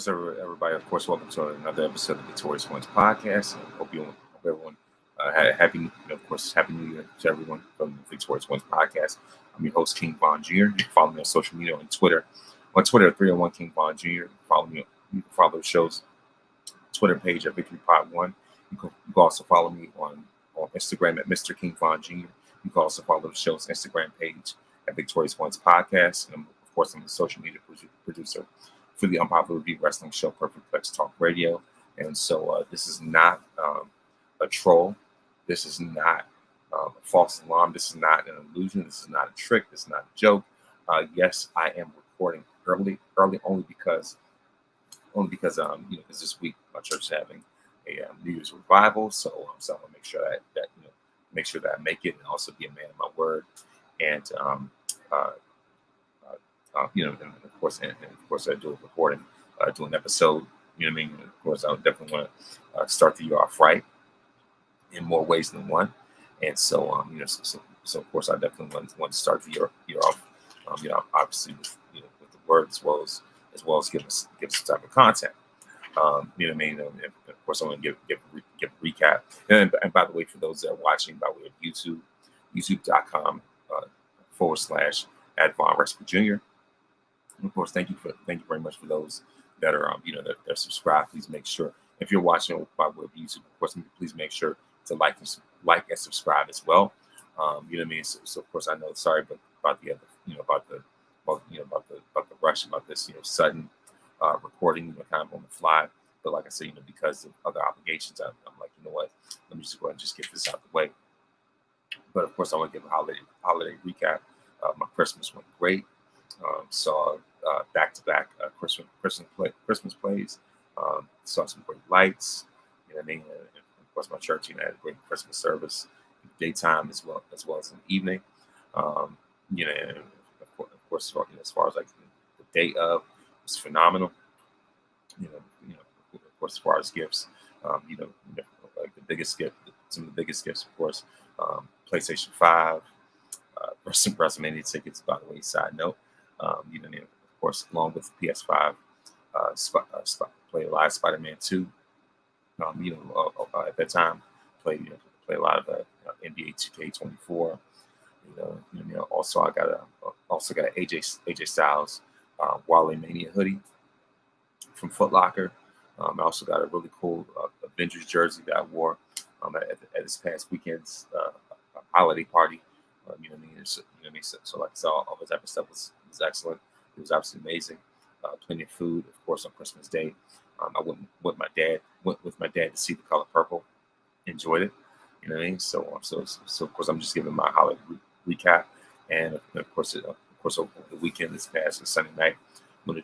what's up, everybody? Of course, welcome to another episode of the Victorious Ones podcast. Hope everyone had a happy New Year to everyone from the Victorious Ones podcast. I'm your host, King Von Jr. You can follow me on social media on Twitter. On Twitter, 301 King Von Jr. You can follow the show's Twitter page at Victory Pod 1. You can also follow me on Instagram at Mr. King Von Jr. You can also follow the show's Instagram page at Victorious Ones podcast. And of course, I'm the social media producer for the Unpopular Review Wrestling Show, Perfect Plex Talk Radio. And so this is not a troll. This is not a false alarm. This is not an illusion. This is not a trick. This is not a joke. Yes, I am recording early only because because this week my church is having a New Year's revival. So I want to make sure that I make it and also be a man of my word. And and of course I do a recording, do an episode. You know what I mean? And of course, I would definitely want to start the year off right in more ways than one. And so, so of course, I definitely want to start the year off, obviously with the word as well as give some type of content. You know what I mean? And of course, I want to give a recap. And by the way, for those that are watching by way of YouTube, youtube.com /@VonRexford Jr. And of course, thank you very much for those that are that are subscribed. Please make sure, if you're watching by way of YouTube, of course, please make sure to like and subscribe as well. You know what I mean? So of course, I know. Sorry, but about the rush, about this sudden recording, kind of on the fly. But like I said, because of other obligations, I'm like, you know what? Let me just go ahead and just get this out the way. But of course, I want to give a holiday recap. My Christmas went great. Saw back-to-back Christmas plays. Saw some great lights. You know what I mean? And of course, my church had a great Christmas service, daytime as well as in the evening. And of course, as far as like the day of, it was phenomenal. Of course, as far as gifts, like the biggest gift, some of the biggest gifts, of course, PlayStation 5, some WrestleMania tickets, by the way, side note. Of course, along with PS5, play a lot of Spider-Man 2. At that time, play a lot of NBA 2K24. Also I got an AJ Styles Wale Mania hoodie from Foot Locker. I also got a really cool Avengers jersey that I wore at this past weekend's holiday party. So like I said, all that type of stuff was excellent. It was absolutely amazing. Plenty of food, of course, on Christmas Day. I went with my dad to see The Color Purple. Enjoyed it. You know what I mean? So of course, I'm just giving my holiday recap. And of course, over the weekend this past Sunday night, when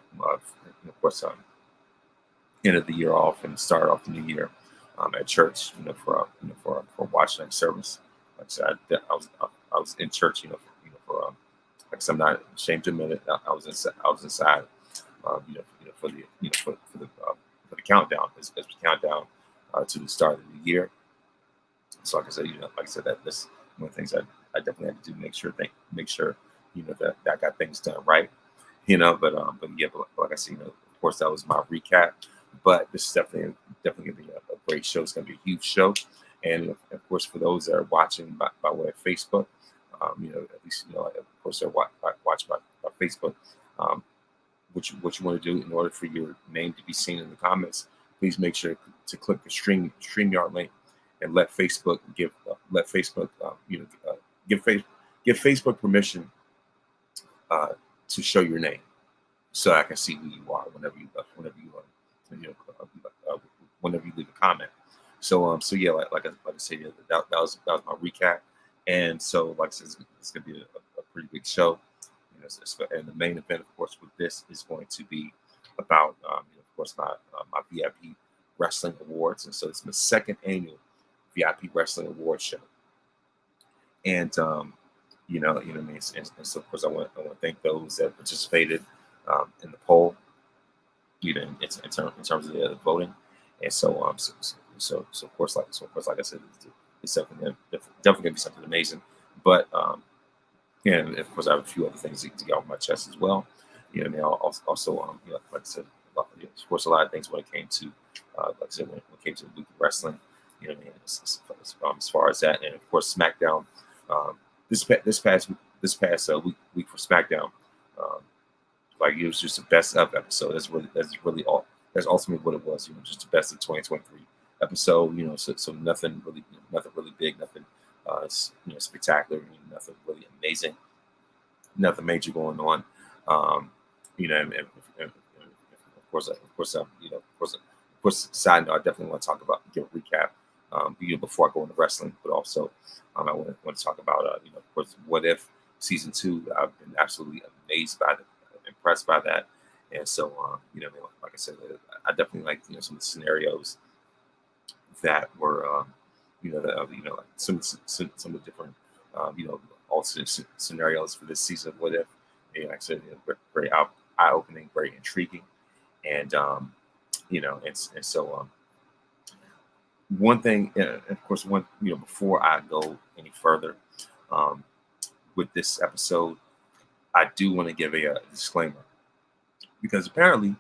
end of the year off and start off the new year at church. For watch night service. Like I said, I was in church. Like I said, I'm not ashamed to admit it. I was inside. For the countdown, as we count down to the start of the year. So like I said, that's one of the things I definitely had to do. Make sure that I got things done right. But like I said, of course, that was my recap. But this is definitely gonna be a great show. It's gonna be a huge show. And of course, for those that are watching by way of Facebook, at least of course they're watching by Facebook. What you want to do in order for your name to be seen in the comments, please make sure to click the StreamYard link and let Facebook give Facebook permission to show your name, so I can see who you are whenever you leave a comment. So yeah, like I said, that was my recap. And so like I said, it's gonna be a pretty big show. And the main event, of course, with this is going to be about, of course, my VIP Wrestling Awards. And so it's my second annual VIP Wrestling Awards show. And you know what I mean. And so of course, I want to thank those that participated in the poll. In terms of the voting. And so of course, like I said, it's definitely gonna be something amazing. But and of course, I have a few other things to get off my chest as well. Also, like I said, of course, a lot of things when it came to, like I said, when it came to weekly wrestling, you know, what I mean, as far as that, and of course, SmackDown. Um, this past week for SmackDown, um, like it was just the best of episode. That's really all. That's ultimately what it was. You know, just the best of 2023 episode. You know, so nothing really big, nothing spectacular, nothing really amazing, nothing major going on. And of course, side note, I definitely want to talk about, give a recap, before I go into wrestling, but also, I want to talk about, of course, What If season two. I've been absolutely amazed by it, impressed by that, and so, like I said, I definitely like, some of the scenarios that were, like some of the different, alternate scenarios for this season of What If. And like I said, very eye opening, very intriguing, and and so, one thing, of course, before I go any further, um, with this episode, I do want to give a disclaimer, because apparently,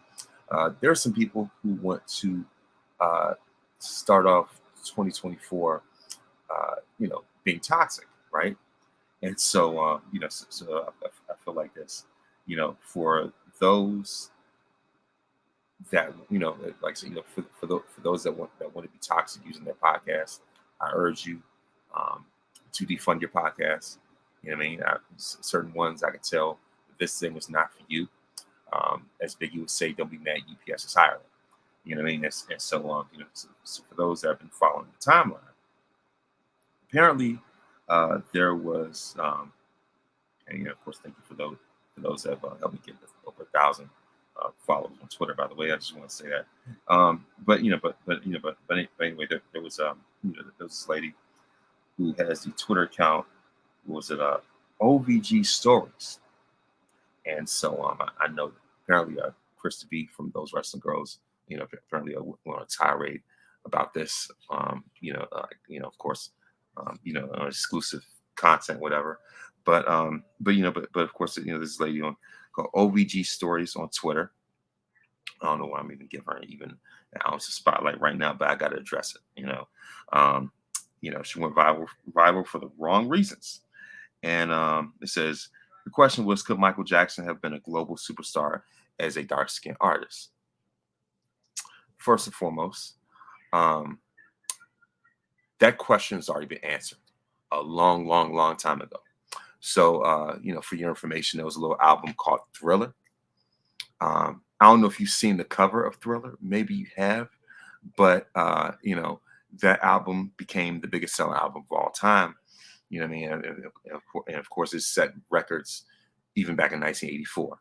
there are some people who want to, uh, start off 2024, being toxic, right? And so, I feel like this, for those that, like I said, for those that want to be toxic using their podcast, I urge you, um, to defund your podcast. You know what I mean? Certain ones I can tell this thing is not for you. As Biggie would say, don't be mad, UPS is hiring. You know what I mean? And so, so for those that have been following the timeline, apparently, there was, and of course, thank you for those that have, helped me get over 1,000 followers on Twitter. By the way, I just want to say that. But anyway, there was, there was this lady who has the Twitter account. What was it? OVG Stories. And so, I know apparently, Krista B from Those Wrestling Girls, apparently, went on a tirade about this. Of course, exclusive content, whatever. But of course, this lady on called OVG Stories on Twitter. I don't know why I'm even giving her even an ounce of spotlight right now, but I got to address it. Um, she went viral for the wrong reasons. And, it says the question was, could Michael Jackson have been a global superstar as a dark skinned artist? First and foremost, um, that question has already been answered a long, long, long time ago. So, for your information, there was a little album called Thriller. I don't know if you've seen the cover of Thriller. Maybe you have, but that album became the biggest selling album of all time. You know what I mean? And of course, it set records even back in 1984.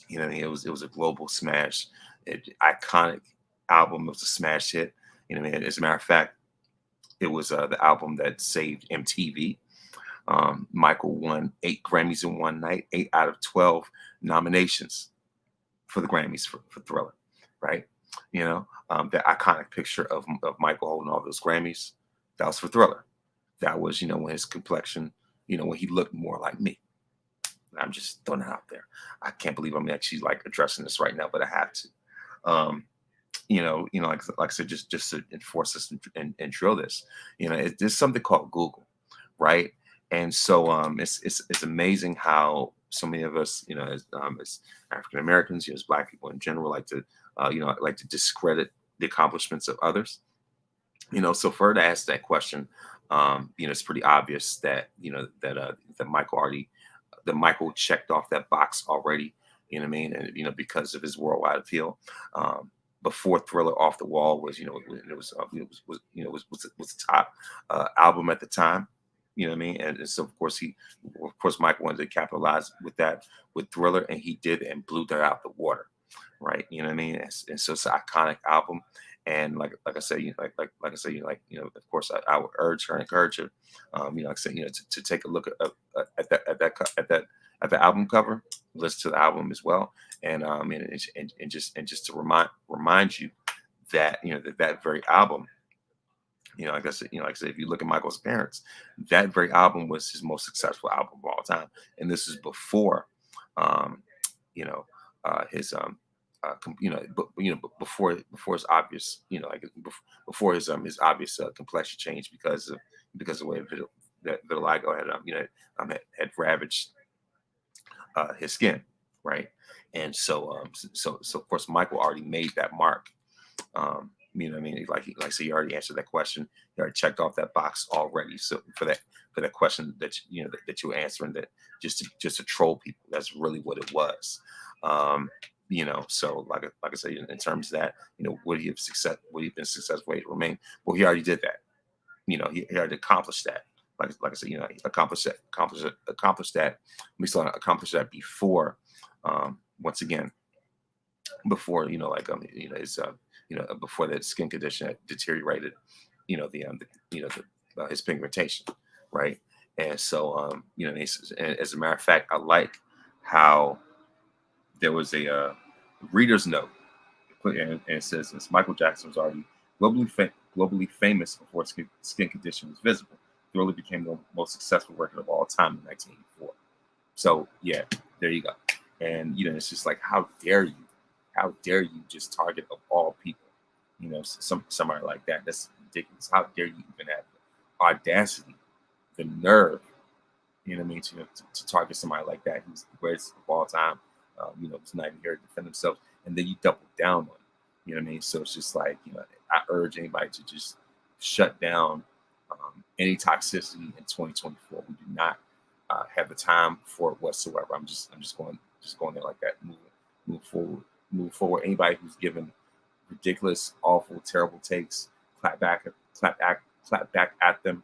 You know what I mean? It was a global smash, iconic album. It was a smash hit. You know what I mean? As a matter of fact, it was, the album that saved MTV. Michael won 8 Grammys in one night, 8 out of 12 nominations for the Grammys for Thriller, right? The iconic picture of Michael holding all those Grammys, that was for Thriller. That was, when his complexion, when he looked more like me. I'm just throwing it out there. I can't believe I'm actually like addressing this right now, but I have to. Um, like I said, just to enforce this and drill this. There's something called Google, right? And so, it's amazing how so many of us, as African Americans, as Black people in general, like to discredit the accomplishments of others. So for her to ask that question, it's pretty obvious that that Michael checked off that box already. You know what I mean? And because of his worldwide appeal. Before Thriller, Off the Wall was, was the top, album at the time. You know what I mean? And so of course, Michael wanted to capitalize with that with Thriller, and he did, and blew that out the water, right? You know what I mean? And so it's an iconic album, and like I said, like I said, of course, I would urge her and encourage her, like I said, to take a look at the album cover, listen to the album as well, and just to remind you that that very album, like I said, if you look at Michael's parents, that very album was his most successful album of all time, and this is before, um, his before it's obvious, before his obvious complexion change because of the way that vitiligo had had ravaged his skin, right? And so of course Michael already made that mark. You know what I mean? Like so, you already answered that question. You already checked off that box already. So for that question that that you were answering, that just to troll people. That's really what it was. So like I said, in terms of that, would he have success? Would he have been successful to remain? Well, he already did that. He already accomplished that. Like I said, he accomplished that. We still accomplished that before. Once again, before his before that skin condition had deteriorated, his pigmentation, right? And so and as a matter of fact, I like how there was a reader's note, and it says since Michael Jackson was already globally famous before skin condition was visible, Thriller became the most successful record of all time in 1984. So yeah, there you go. And it's just like, how dare you? How dare you just target of all people? Somebody like that. That's ridiculous. How dare you even have the audacity, the nerve, to target somebody like that who's the greatest of all time, who's not even here to defend themselves, and then you double down on it. You know what I mean? So it's just like, I urge anybody to just shut down any toxicity in 2024. We do not have the time for it whatsoever. I'm just going there like that. Move forward. Anybody who's given ridiculous, awful, terrible takes, clap back at them,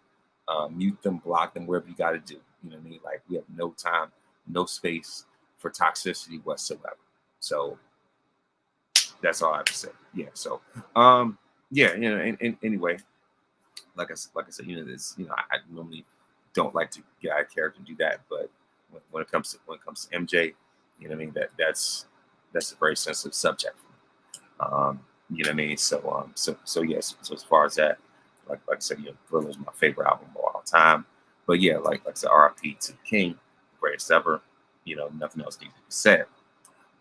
mute them, block them, wherever you got to do. You know what I mean? Like, we have no time, no space for toxicity whatsoever. So that's all I have to say. Yeah. So, yeah. Anyway, like I said, this, I normally don't like to get out of character and do that, but when it comes to MJ, you know what I mean, that's a very sensitive subject for me. You know what I mean? So yes. So as far as that, like I said, Thriller is my favorite album of all time. But yeah, like I said, R.I.P. to the King, greatest ever. Nothing else needs to be said.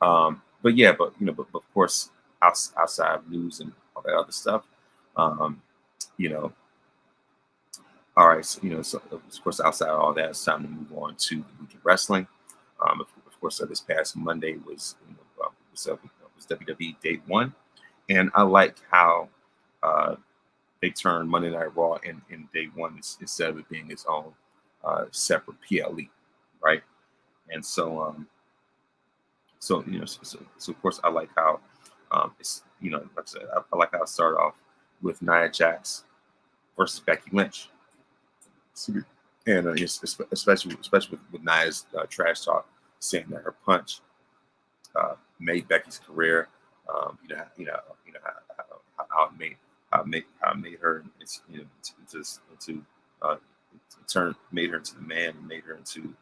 But yeah, but of course, outside of news and all that other stuff, you know, all right, so of course, outside of all that, it's time to move on to the week of wrestling. Of course, this past Monday was was WWE Day 1, and I like how they turned Monday Night Raw in Day 1 instead of it being its own separate PLE, right? And so so of course, I like how it's like I said, I like how it started off with Nia Jax versus Becky Lynch. And especially with Nia's trash talk, saying that her punch made Becky's career. How it made her made her into the man, and made her into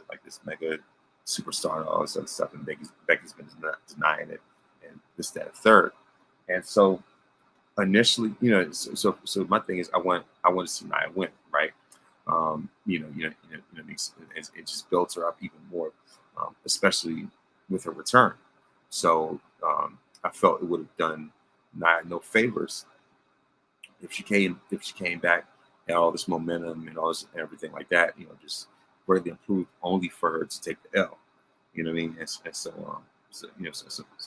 like this mega superstar and all this other stuff. And Becky's been denying it, and this, that, and third. And so initially, so my thing is, I want to see Nia win, right? It just builds her up even more, especially with her return. So I felt it would have done Nia no favors if she came back and all this momentum and all this and everything like that, just greatly improved, only for her to take the L. You know what I mean? And so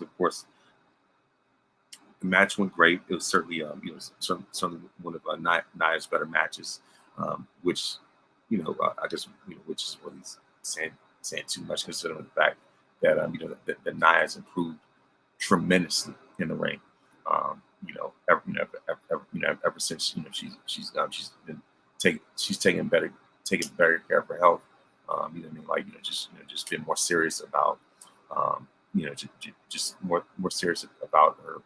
of course, the match went great. It was certainly certainly one of Nia's better matches, which I guess which is really saying too much, considering the fact that that Nia's improved tremendously in the ring. Ever since she's been taking better care of her health. Just been more serious about just more serious about her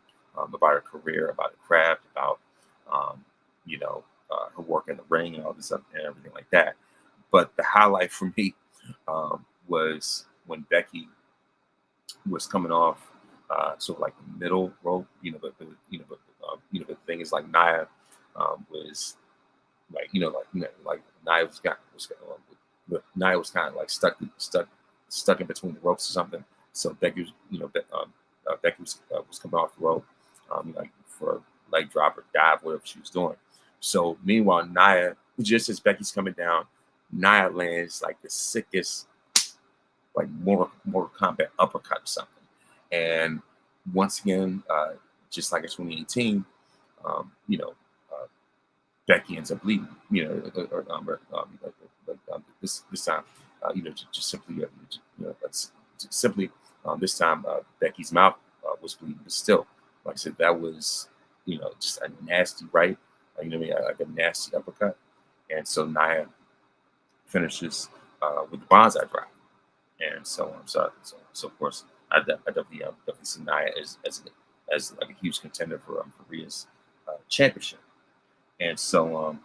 career, about her craft, about her work in the ring and all this stuff and everything like that. But the highlight for me was when Becky was coming off sort of like the middle rope, but the thing is, like, Nia was like Nia was kind of like stuck in between the ropes or something. So Becky was Becky was coming off the rope, like for a leg drop or dive, whatever she was doing. So meanwhile, Nia, just as Becky's coming down, Nia lands like the sickest, like Mortal Kombat uppercut or something. And once again, just like in 2018, you know, Becky ends up leaving. You know, this time, just simply, that's simply this time Becky's mouth was bleeding, but still, like I said, that was just a nasty right. You know what I mean? Like a nasty uppercut, and so Nia finishes with the banzai drop, and so of course I definitely see Nia as like a huge contender for Rhea's championship. And so,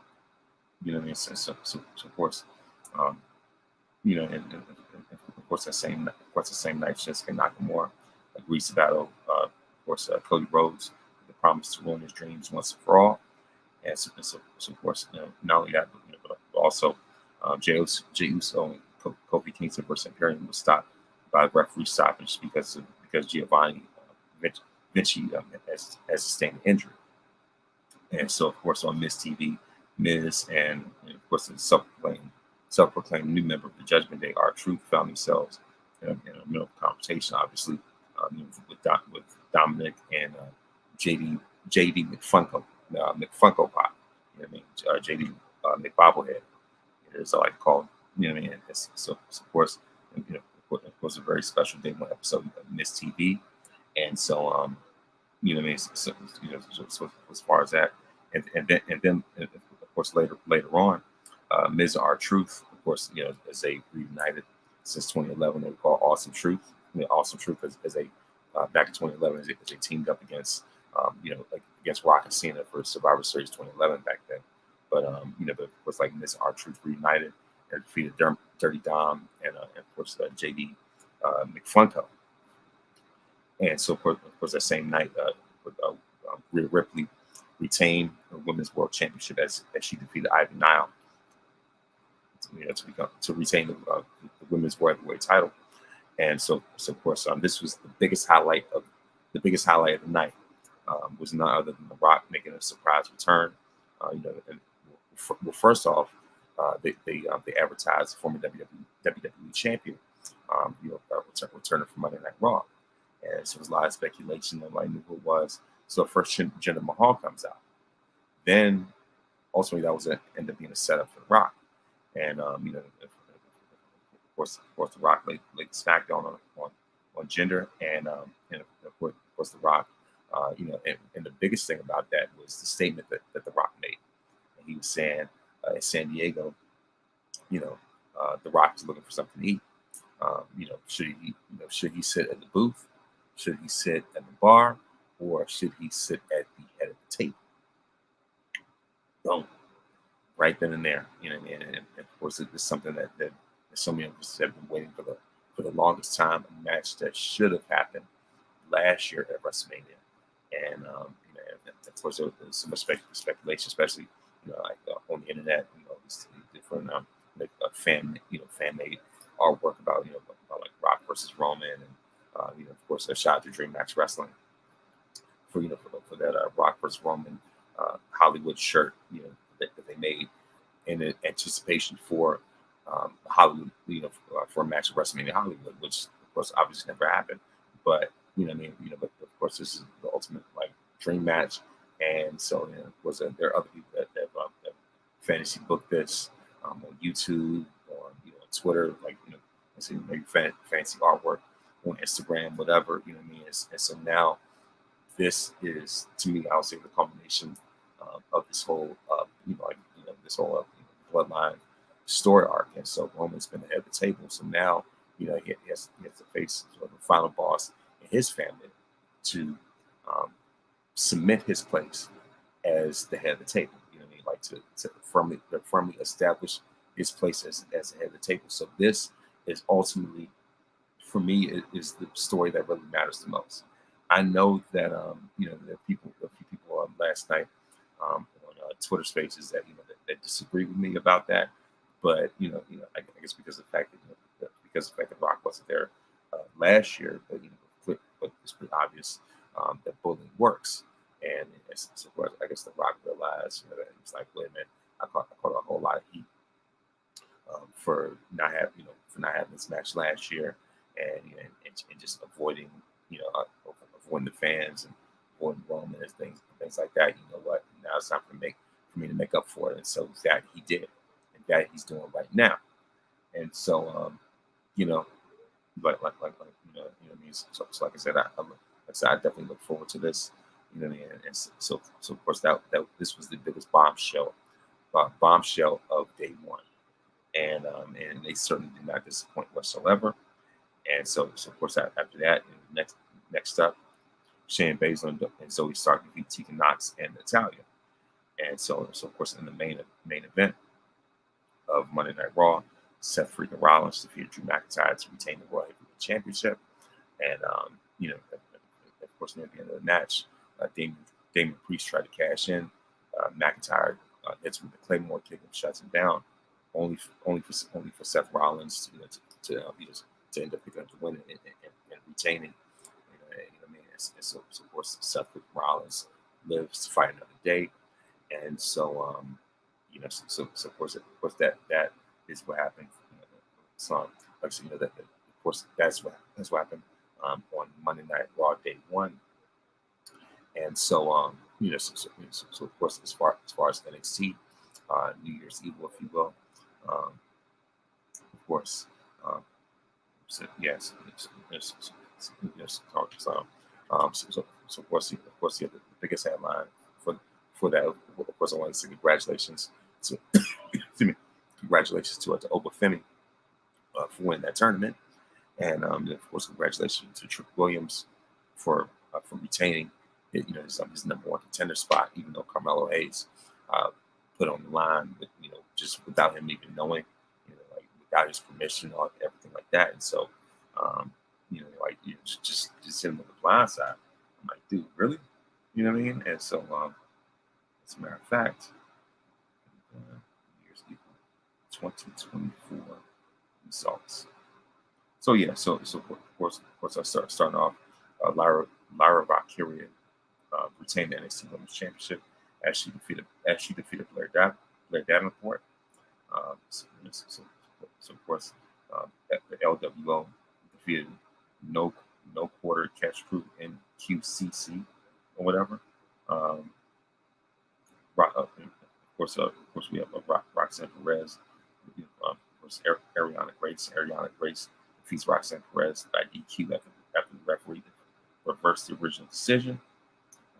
you know what I mean? So of course, um, and of course the same night, Shinsuke Nakamura agrees to battle, of course, Cody Rhodes, with the promise to ruin his dreams once and for all. And so of course, not only that, but also Jey Uso and Kofi Kingston versus Imperium was stopped by referee stoppage because Giovanni Vinci has sustained injury. And so, of course, on Miz TV, Miz and of course the self-proclaimed new member of the Judgment Day, R-Truth, found themselves in a middle of confrontation, obviously, with Dominic and JD McFunko Pop. You know what I mean? JD McBobblehead is all I call him. You know what I mean? So of course, of course, a very special day one episode of Miz TV, and so you know what I mean? So as far as that, and then of course later on, Miz and R-Truth, of course, as they reunited since 2011, they were called Awesome Truth. Awesome Truth as a back in 2011 as they teamed up against against Rock and Cena for Survivor Series 2011 back then. But but of course, like Miz and R-Truth reunited and defeated Dirty Dom and of course JD McFunko. And so, of course, that same night, Rhea Ripley retained the Women's World Championship as she defeated Ivy Nile to retain the Women's World Heavyweight title. And so of course, this was the biggest highlight of the night. Was none other than The Rock making a surprise return. First off, they advertised the former WWE champion, returning from Monday Night Raw. And so there was a lot of speculation. Nobody knew who it was. So first, Jinder Mahal comes out. Then, ultimately, that was ended up being a setup for The Rock. And of course, The Rock laid the smackdown on Jinder, and of course, The Rock. And the biggest thing about that was the statement that The Rock made. And he was saying in San Diego, The Rock is looking for something to eat. Should he sit at the booth? Should he sit at the bar, or should he sit at the head of the table? Boom. Right then and there. And of course, it's something that so many of us have been waiting for the longest time. A match that should have happened last year at WrestleMania. And of course, there was so much speculation, especially on the internet. These different fan made artwork about like Rock versus Roman, and of course, a shout out to Dream Max Wrestling for that Rock versus Roman Hollywood shirt that they made in anticipation for Hollywood, for a match at WrestleMania Hollywood, which of course obviously never happened. But but of course this is the ultimate like dream match, and so of course there are other people that fantasy booked this on YouTube or on Twitter, like I see maybe fancy artwork on Instagram, whatever, and so now this is, to me, I would say, the culmination of this whole this whole bloodline story arc. And so Roman's been ahead of the table, so now he has to face sort of the final boss in his family to cement his place as the head of the table. Like to firmly establish his place as the head of the table. So this is ultimately, for me, it is the story that really matters the most. I know that there are a few people last night on Twitter Spaces that that disagree with me about that, but I guess because of the fact that Rock wasn't there last year, but but it's pretty obvious that bullying works. And so I guess The Rock realized, that it's like, wait a minute, I caught a whole lot of heat for not having, for not having this match last year, and just avoiding, avoiding the fans and avoiding Roman and things like that. You know what? Now it's time for me to make up for it, and so that he did, and that he's doing right now. And so, you know, what I mean. So like I said, I definitely look forward to this. You know what I mean? And so of course that this was the biggest bombshell of day one, and they certainly did not disappoint whatsoever. And so of course after that, next up, Shane Baszler and Zoe Stark beat Tegan Knox and Natalia. And so of course in the main event of Monday Night Raw, Seth freaking Rollins defeated Drew McIntyre to retain the Raw Heavyweight Championship. And of course near the end of the match, Damon Priest tried to cash in. McIntyre hits with the Claymore kick and shuts him down. Only for Seth Rollins to end up picking up the win and retaining. I mean? And so of course Seth Rollins lives to fight another day, and so so of course that is what happened. So like that of course that's what happened on Monday Night Raw day one, and so so of course as far as NXT, New Year's Eve, if you will, of course. So, yes. So of course, the biggest headline for that. Of course, I want to say congratulations to excuse me, congratulations to Obafemi for winning that tournament, and of course, congratulations to Trick Williams for retaining his number one contender spot, even though Carmelo Hayes put on the line, just without him even knowing, like without his permission or everything like that. And so, just hit him on the blind side. I'm like, dude, really? You know what I mean? And so, as a matter of fact, years 2024 results. So yeah, so of course I starting off. Lyra Valkyria retained the NXT Women's Championship as she defeated Blair Davenport. So of course, the LWO defeated no quarter catch crew in QCC or whatever. Of course we have Roxanne Perez. Of course, Ariana Grace defeats Roxanne Perez by DQ after the referee reversed the original decision.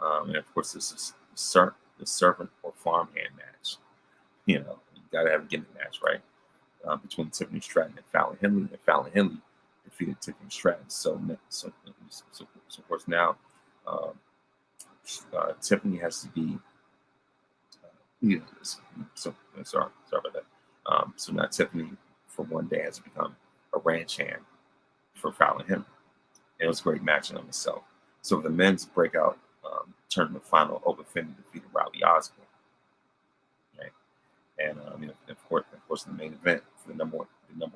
And of course, this is the servant or farmhand match. You gotta have a gimmick match, right? Between Tiffany Stratton and Fallon Henley, defeated Tiffany Stratton. So of course now Tiffany has to be. Sorry about that. So now Tiffany for one day has become a ranch hand for Fallon Henley. And it was a great match in itself. So the men's breakout tournament final, Obafemi defeated Robbie Osborne. Okay? And of course, the main event for the number one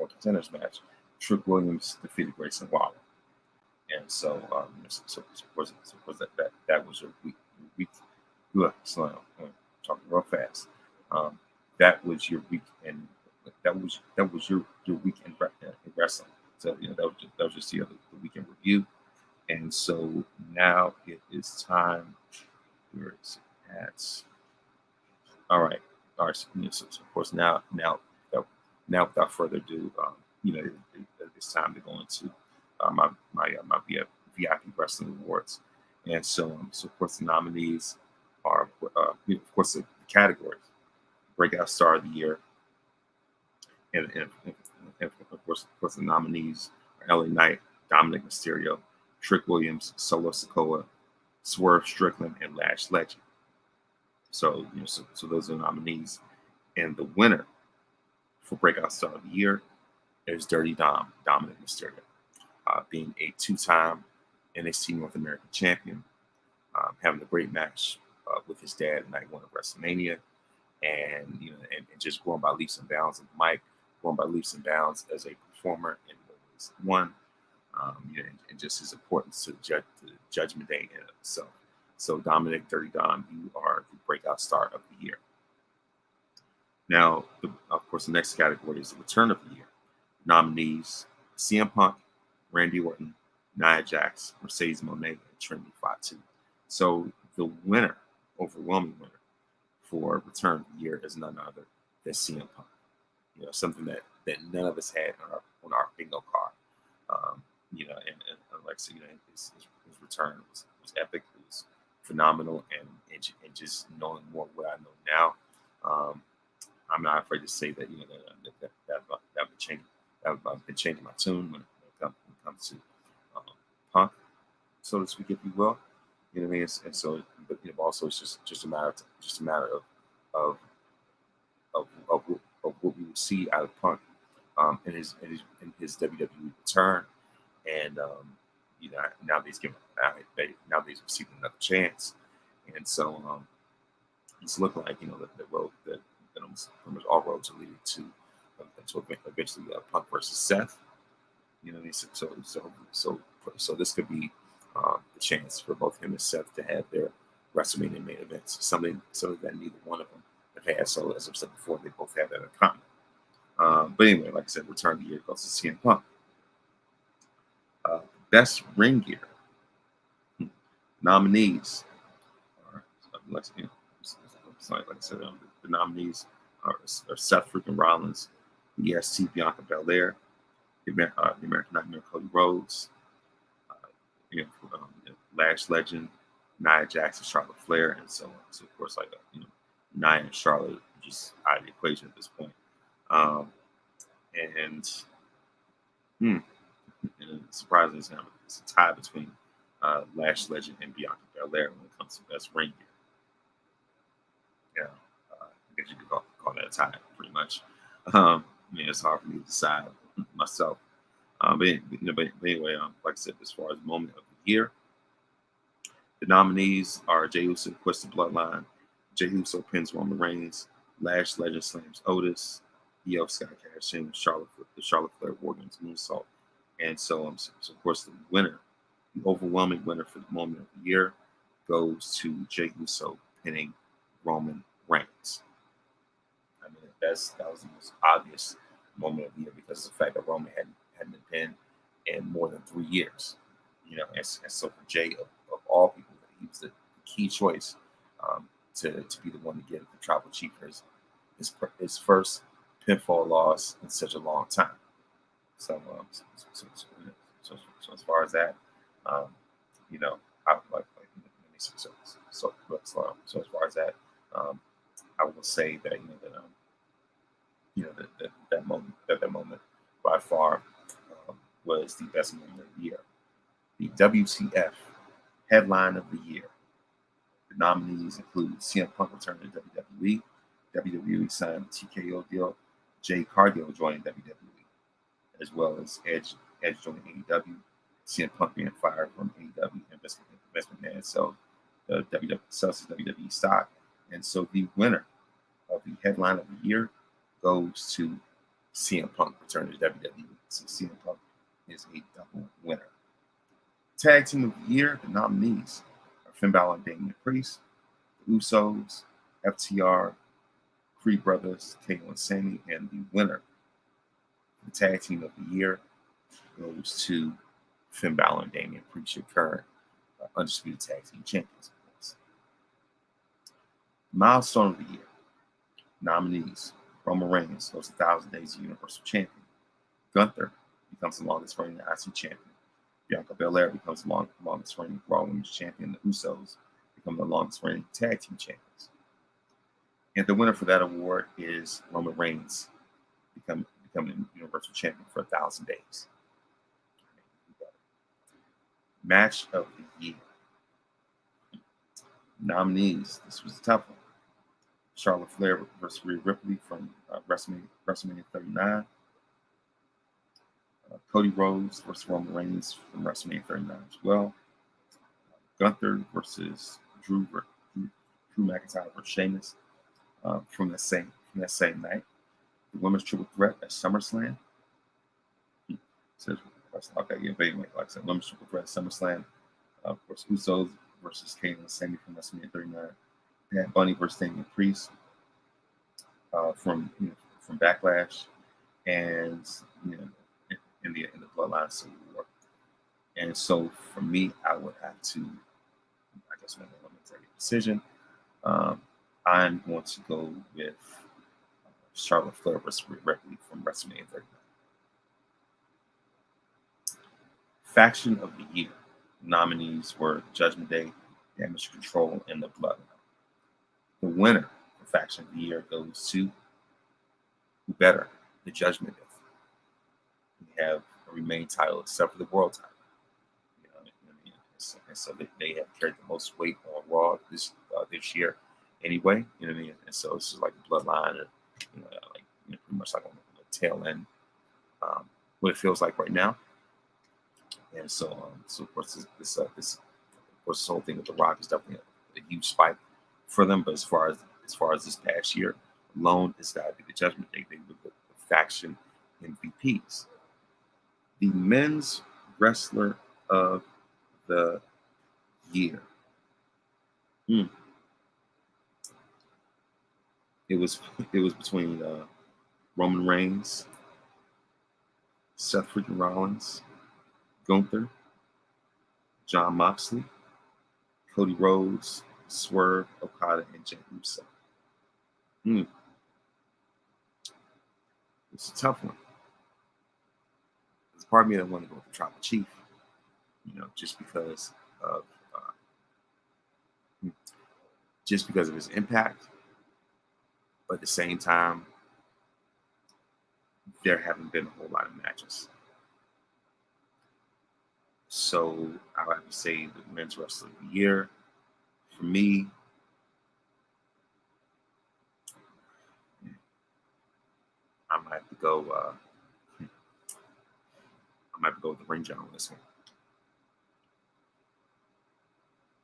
contenders match, Trick Williams defeated Grayson Waller. And so, of course, that was your week. So I'm talking real fast. That was your week, and that was your week in wrestling. So that was just the weekend review. And so now it is time. Where is it at? All right. So of course now without further ado, it's time to go into my VIP Wrestling Awards. And so of course the nominees are of course the categories: Breakout Star of the Year, and of course the nominees are LA Knight, Dominic Mysterio, Trick Williams, Solo Sikoa, Swerve Strickland, and Lash Legend. So so those are the nominees, and the winner for Breakout Star of the Year is Dirty Dom, Dominic Mysterio, being a two-time NXT North American champion, having a great match with his dad in night one of WrestleMania, and and just growing by leaps and bounds in the mic, growing by leaps and bounds as a performer in Women's One. and just his importance to the Judgment Day in itself. So Dominic Dirty Dom, you are the breakout star of the year. Now, of course, the next category is the return of the year. Nominees: CM Punk, Randy Orton, Nia Jax, Mercedes Moné, and Trinity Fatu. So the winner, overwhelming winner for return of the year is none other than CM Punk. Something that none of us had on our bingo card. And like I said, his return was epic. It was phenomenal, and just knowing more what I know now, I'm not afraid to say that that would change. I've been changing my tune when it comes to Punk, so to speak, if you will. You know what I mean? And so, but also it's just a matter of what we will see out of Punk in his WWE return, and now he's receiving another chance, and so it's looking like the road that almost all roads are leading to eventually Punk versus Seth. So this could be the chance for both him and Seth to have their WrestleMania main events. Something that neither one of them have had. So as I've said before, they both have that in common. But anyway, like I said, return of the year goes to CM Punk. Best ring gear nominees are like I said, the nominees are Seth freaking Rollins, EST Bianca Belair, the American Nightmare Cody Rhodes, Lash Legend, Nia Jax, and Charlotte Flair, and so on. So of course, Nia and Charlotte are just out of the equation at this point. And surprisingly, it's a tie between Lash Legend and Bianca Belair when it comes to best ring gear. I guess you could call that a tie, pretty much. It's hard for me to decide myself. But anyway, like I said, as far as moment of the year, the nominees are Jey Uso quits the Bloodline, Jey Uso pins Roman Reigns, Lash Legend slams Otis, Io Sky cashes in, the Charlotte Flair War Games moonsault, and so on. So of course, the overwhelming winner for the moment of the year, goes to Jey Uso pinning Roman Reigns. I mean, that was the most obvious moment of the year because of the fact that Roman hadn't been pinned in more than 3 years. And so for Jey, of all people, he was the key choice to be the one to get the tribal chief for his first pinfall loss in such a long time. So as far as that, I like so as far as that, I will say that that moment by far was the best moment of the year. The WTF headline of the year. The nominees include CM Punk returning to WWE, WWE signed a TKO deal, Jade Cargill joining WWE, as well as Edge joining AEW, CM Punk being fired from AEW, investment man, so the sells his WWE stock, and so the winner of the headline of the year goes to CM Punk returning to WWE. So CM Punk is a double winner. Tag team of the year, the nominees are Finn Balor and Damian Priest, the Usos, FTR, Creed Brothers, KO and Sami, and the winner, the tag team of the year, goes to Finn Balor and Damian Priest, your current undisputed tag team champions, of course. Milestone of the year, nominees: Roman Reigns goes 1,000 days as Universal Champion. Gunther becomes the longest reigning IC champion. Bianca Belair becomes the longest reigning Raw Women's Champion. The Usos become the longest reigning tag team champions. And the winner for that award is Roman Reigns becoming Universal Champion for 1,000 days. Match of the year. Nominees. This was a tough one. Charlotte Flair versus Rhea Ripley from WrestleMania 39. Cody Rhodes versus Roman Reigns from WrestleMania 39 as well. Gunther versus Drew McIntyre versus Sheamus from that same night. The women's triple threat at SummerSlam. It says Okay, yeah, but anyway, like I said, women's triple threat SummerSlam. Of course, Usos versus Kane and Sammy from WrestleMania 39. Bad Bunny versus Damian Priest from Backlash, and you know, in the Bloodline Civil War. And so for me, I would have to, I guess, make a decision. I'm going to go with Charlotte Flair versus Rhea Ripley from WrestleMania 39. Faction of the Year nominees were Judgment Day, Damage Control, and the Bloodline. The winner for Faction of the Year goes to who better? The Judgment Day. We have a remain title except for the World title. You know what I mean? And so they have carried the most weight on Raw this year anyway. You know what I mean? And so it's just like a bloodline, and pretty much like on the tail end, what it feels like right now. And so of course this whole thing with The Rock is definitely a huge spike for them. But as far as this past year alone, it's got to be the Judgment Day. They were the faction MVPs. The men's wrestler of the year. It was between Roman Reigns, Seth freaking Rollins, Gunther, Jon Moxley, Cody Rhodes, Swerve, Okada, and Jey Uso. It's a tough one. There's part of me that want to go with the Tribal Chief, just because of his impact. But at the same time, there haven't been a whole lot of matches. So I would have to say the men's wrestler of the year. For me, I might have to go. I might have to go with the ring general on this one.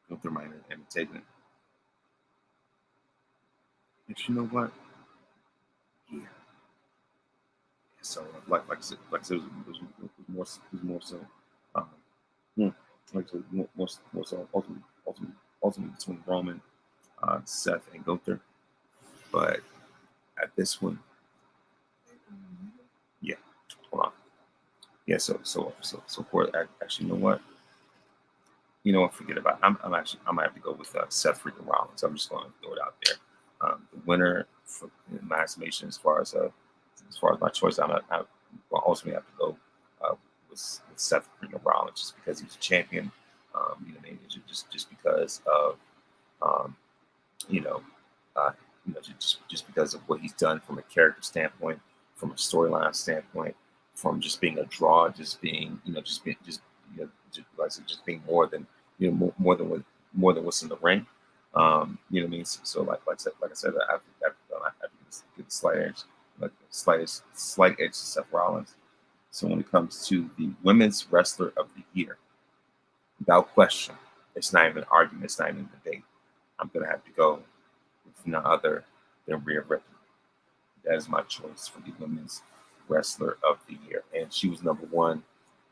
Gunther might end up taking it. But you know what? Yeah. So like I said, it was more so. Like I said, more so ultimately between Roman, Seth, and Gunther. But at this one, yeah, hold on. Yeah, so of course, actually, you know what? Forget about it. I might have to go with Seth freaking Rollins. I'm just going to throw it out there. The winner, for my estimation, as far as my choice, I will ultimately have to go with Seth freaking Rollins, just because he's a champion. Just because of just because of what he's done from a character standpoint, from a storyline standpoint, from just being a draw, just being more than more than what's in the ring. You know what I mean? So like I said, I have to give a slight edge to Seth Rollins. So when it comes to the women's wrestler of the year, without question, it's not even an argument, it's not even a debate. I'm gonna have to go with none other than Rhea Ripley. That is my choice for the women's wrestler of the year, and she was number one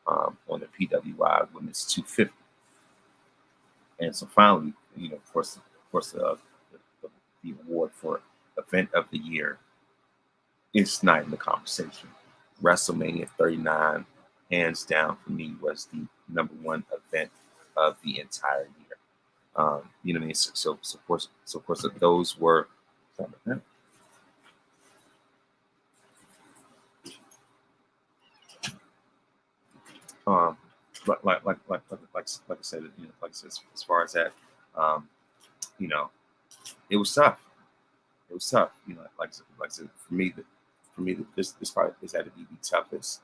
on the PWI Women's 250. And so finally, of course, the award for event of the year is not in the conversation. WrestleMania 39, hands down for me, was the number one event of the entire year. You know what I mean? So of course, those were. Like I said, as far as that, it was tough. It was tough. Like I said, for me, this had to be the toughest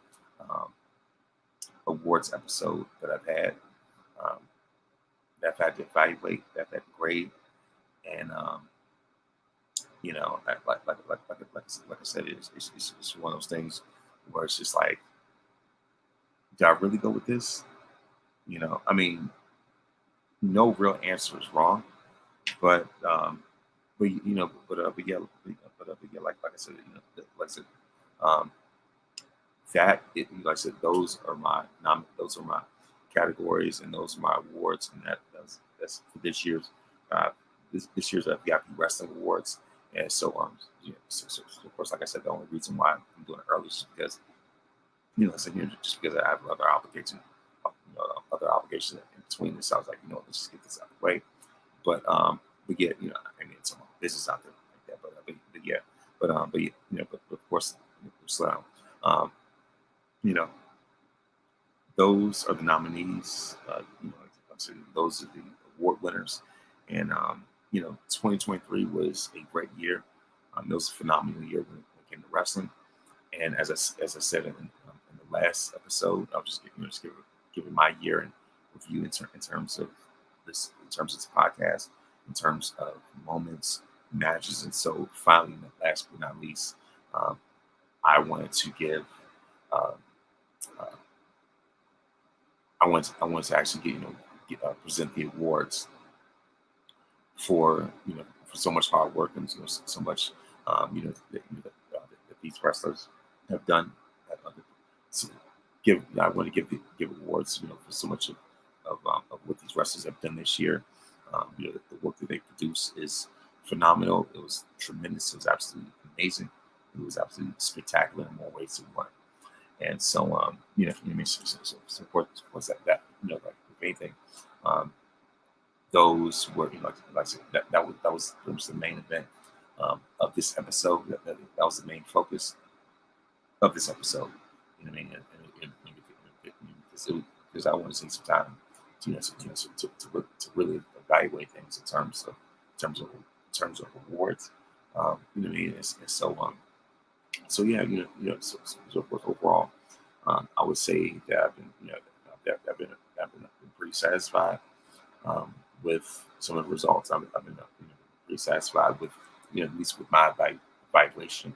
awards episode that I've had. That I've had to evaluate, that I've had to grade, and like I said, it's one of those things where it's just like, did I really go with this? I mean, no real answer is wrong, but yeah, like I said, like I said, those are my categories, and those are my awards, and that's for this year's uh, this year's VIP Wrestling Awards. And so of course, like I said, the only reason why I'm doing it early is because just because I have other obligations in between this. I was like, let's just get this out of the way. But yeah, I mean, it's some business out there like that. But yeah, but of course, slow down. You know, those are the nominees. Like I said, those are the award winners. And 2023 was a great year. It was a phenomenal year when it came to wrestling. And as I said in the last episode, I'll just giving my year in review in terms of this podcast, in terms of moments, matches, and so finally, last but not least, um, I wanted to give. Uh, uh, I wanted to actually present the awards for for so much hard work and so much that these wrestlers have done. Uh, so I want to give awards for so much of what these wrestlers have done this year. The work that they produce is phenomenal. It was tremendous. It was absolutely amazing. It was absolutely spectacular in more ways than one. And so, of course like with anything, um, those were, like I said, that was the main event of this episode. That was the main focus of this episode. You know what I mean? Because I want to take some time to really evaluate things in terms of awards. You know what I mean? And so yeah, so of course, overall, I would say that I've been pretty satisfied with some of the results. I've been pretty satisfied with at least with my evaluation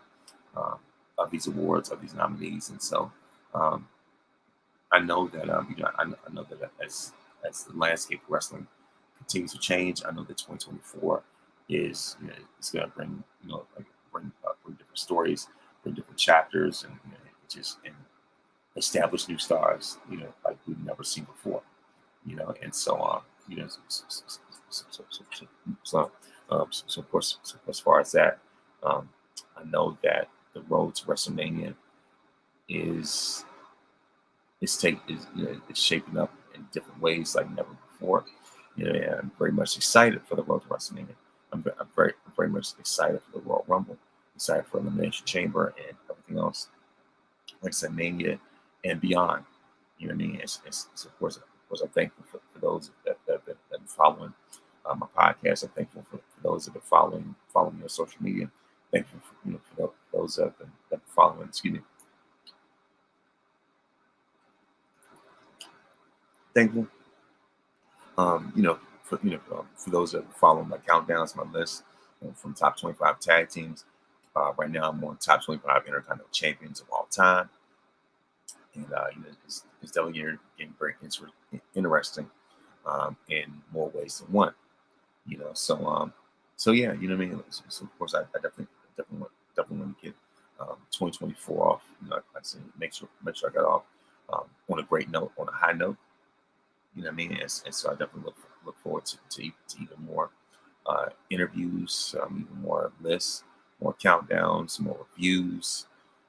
of these awards, of these nominees. And so um, I know that I know that as the landscape of wrestling continues to change, I know that 2024 is it's going to bring bring different stories, bring different chapters, and and establish new stars, like we've never seen before, and so on, so of course, as far as that, um, I know that the road to WrestleMania is is shaping up in different ways like never before. And I'm very much excited for the road to WrestleMania. I'm very much excited for the Royal Rumble, excited for Elimination Chamber and everything else. Like I said, Mania and beyond. You know what I mean? It's of course, I'm thankful for those that have been following my podcast. I'm thankful for those that have been following me on social media. Thankful for those that have been following. Excuse me. Thankful. For those that follow my countdowns, my list from top 25 tag teams. Right now, I'm on top 25 Intercontinental Champions of all time, and it's definitely getting very interesting in more ways than one. So yeah, you know what I mean. So of course, I definitely want to get 2024 off. Like I said, make sure I got off on a great note, on a high note. You know what I mean? And so I definitely look forward to even more interviews, even more lists, more countdowns, more reviews,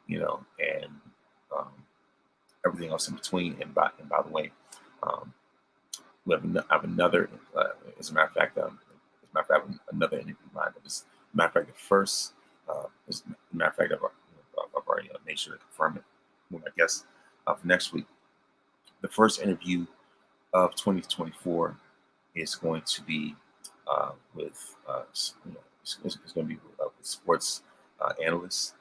and um, everything else in between. And by the way, um, I have another. As a matter of fact, I have another interview lined up. As a matter of fact, the first. As a matter of fact, I've already made sure to confirm it with my guest for next week. The first interview of 2024 is going to be with it's going to be with sports analysts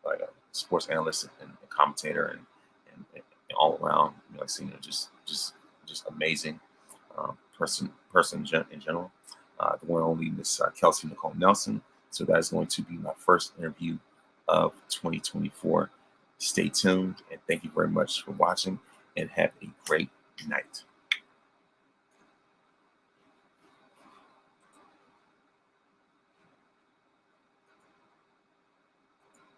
like a sports analyst and commentator and all around just amazing person in general. The one and only Miss Kelsey Nicole Nelson. So that is going to be my first interview of 2024. Stay tuned and thank you very much for watching and have a great night.